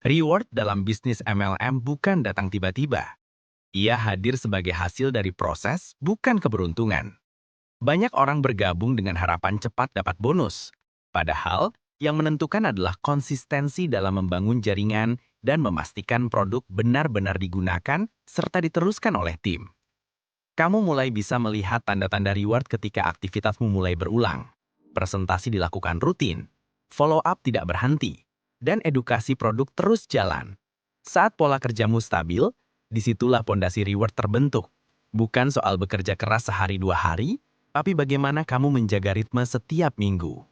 Reward dalam bisnis MLM bukan datang tiba-tiba. Ia hadir sebagai hasil dari proses, bukan keberuntungan. Banyak orang bergabung dengan harapan cepat dapat bonus. Padahal, yang menentukan adalah konsistensi dalam membangun jaringan dan memastikan produk benar-benar digunakan serta diteruskan oleh tim. Kamu mulai bisa melihat tanda-tanda reward ketika aktivitasmu mulai berulang. Presentasi dilakukan rutin, follow up tidak berhenti, dan edukasi produk terus jalan. Saat pola kerjamu stabil, disitulah pondasi reward terbentuk. Bukan soal bekerja keras sehari dua hari, tapi bagaimana kamu menjaga ritme setiap minggu.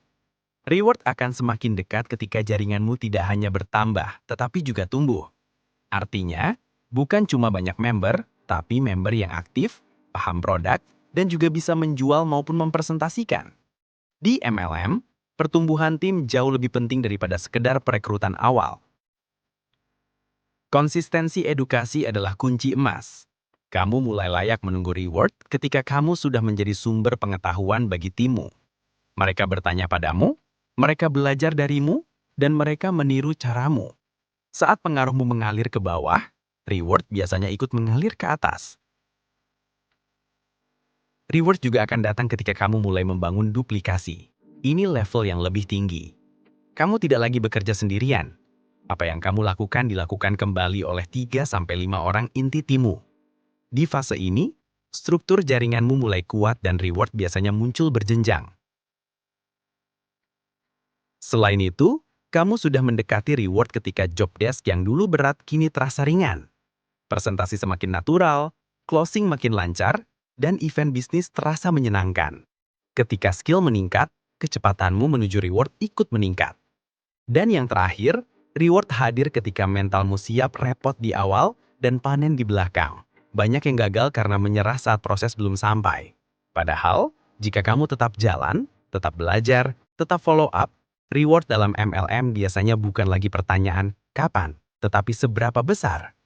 Reward akan semakin dekat ketika jaringanmu tidak hanya bertambah, tetapi juga tumbuh. Artinya, bukan cuma banyak member, tapi member yang aktif, paham produk, dan juga bisa menjual maupun mempresentasikan. Di MLM, pertumbuhan tim jauh lebih penting daripada sekedar perekrutan awal. Konsistensi edukasi adalah kunci emas. Kamu mulai layak menunggu reward ketika kamu sudah menjadi sumber pengetahuan bagi timmu. Mereka bertanya padamu, mereka belajar darimu, dan mereka meniru caramu. Saat pengaruhmu mengalir ke bawah, reward biasanya ikut mengalir ke atas. Reward juga akan datang ketika kamu mulai membangun duplikasi. Ini level yang lebih tinggi. Kamu tidak lagi bekerja sendirian. Apa yang kamu lakukan dilakukan kembali oleh 3-5 orang inti timmu. Di fase ini, struktur jaringanmu mulai kuat dan reward biasanya muncul berjenjang. Selain itu, kamu sudah mendekati reward ketika job desk yang dulu berat kini terasa ringan. Presentasi semakin natural, closing makin lancar, dan event bisnis terasa menyenangkan. Ketika skill meningkat, kecepatanmu menuju reward ikut meningkat. Dan yang terakhir, reward hadir ketika mentalmu siap repot di awal dan panen di belakang. Banyak yang gagal karena menyerah saat proses belum sampai. Padahal, jika kamu tetap jalan, tetap belajar, tetap follow up, reward dalam MLM biasanya bukan lagi pertanyaan kapan, tetapi seberapa besar.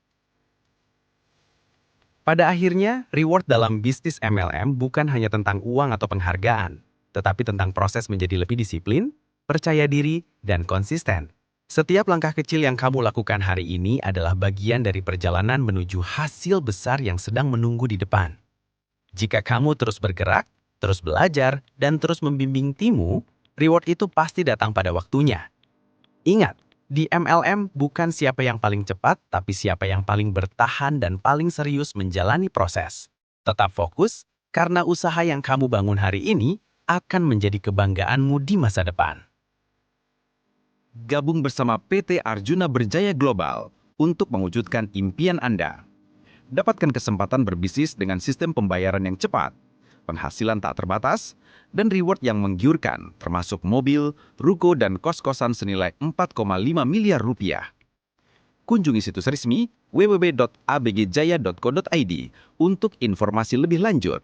Pada akhirnya, reward dalam bisnis MLM bukan hanya tentang uang atau penghargaan, tetapi tentang proses menjadi lebih disiplin, percaya diri, dan konsisten. Setiap langkah kecil yang kamu lakukan hari ini adalah bagian dari perjalanan menuju hasil besar yang sedang menunggu di depan. Jika kamu terus bergerak, terus belajar, dan terus membimbing timmu, reward itu pasti datang pada waktunya. Ingat, di MLM bukan siapa yang paling cepat, tapi siapa yang paling bertahan dan paling serius menjalani proses. Tetap fokus, karena usaha yang kamu bangun hari ini akan menjadi kebanggaanmu di masa depan. Gabung bersama PT Arjuna Berjaya Global untuk mewujudkan impian Anda. Dapatkan kesempatan berbisnis dengan sistem pembayaran yang cepat, penghasilan tak terbatas, dan reward yang menggiurkan, termasuk mobil, ruko, dan kos-kosan senilai 4,5 miliar rupiah. Kunjungi situs resmi www.abgjaya.co.id untuk informasi lebih lanjut.